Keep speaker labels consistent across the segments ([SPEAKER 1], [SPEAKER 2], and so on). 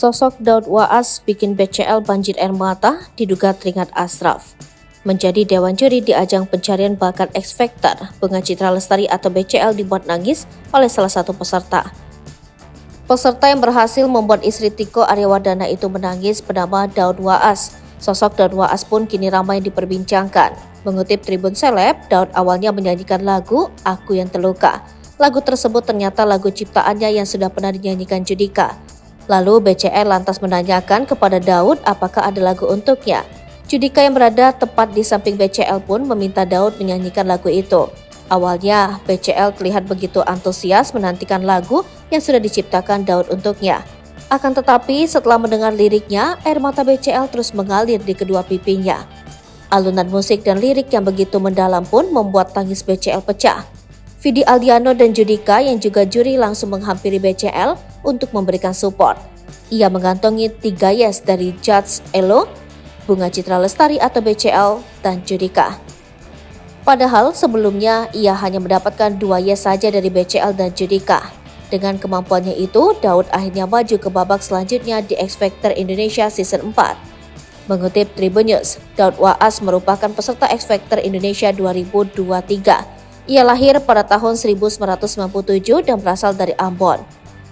[SPEAKER 1] Sosok Daud Waas bikin BCL banjir air mata diduga teringat Ashraf. Menjadi dewan juri di ajang pencarian bakat X Factor, Bunga Citra Lestari atau BCL dibuat nangis oleh salah satu peserta. Peserta yang berhasil membuat istri Tiko Aryawardana itu menangis bernama Daud Waas. Sosok Daud Waas pun kini ramai diperbincangkan. Mengutip Tribun Seleb, Daud awalnya menyanyikan lagu Aku Yang Terluka. Lagu tersebut ternyata lagu ciptaannya yang sudah pernah dinyanyikan Judika. Lalu BCL lantas menanyakan kepada Daud apakah ada lagu untuknya. Judika yang berada tepat di samping BCL pun meminta Daud menyanyikan lagu itu. Awalnya, BCL terlihat begitu antusias menantikan lagu yang sudah diciptakan Daud untuknya. Akan tetapi setelah mendengar liriknya, air mata BCL terus mengalir di kedua pipinya. Alunan musik dan lirik yang begitu mendalam pun membuat tangis BCL pecah. Vidi Aldiano dan Judika yang juga juri langsung menghampiri BCL untuk memberikan support. Ia mengantongi 3 yes dari Judge Elo, Bunga Citra Lestari atau BCL, dan Judika. Padahal sebelumnya ia hanya mendapatkan 2 yes saja dari BCL dan Judika. Dengan kemampuannya itu, Daud akhirnya maju ke babak selanjutnya di X Factor Indonesia Season 4. Mengutip Tribun News, Daud Waas merupakan peserta X Factor Indonesia 2023. Ia lahir pada tahun 1997 dan berasal dari Ambon.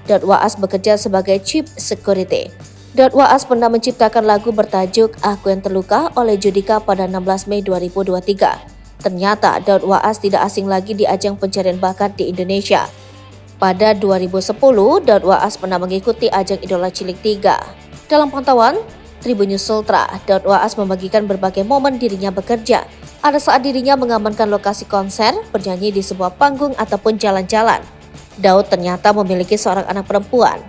[SPEAKER 1] Daud Waas bekerja sebagai Chief Security. Daud Waas pernah menciptakan lagu bertajuk Aku Yang Terluka oleh Judika pada 16 Mei 2023. Ternyata Daud Waas tidak asing lagi di ajang pencarian bakat di Indonesia. Pada 2010, Daud Waas pernah mengikuti ajang Idola Cilik 3. Dalam pantauan Tribun News Sultra, Daud Waas membagikan berbagai momen dirinya bekerja. Ada saat dirinya mengamankan lokasi konser, bernyanyi di sebuah panggung ataupun jalan-jalan. Daud ternyata memiliki seorang anak perempuan.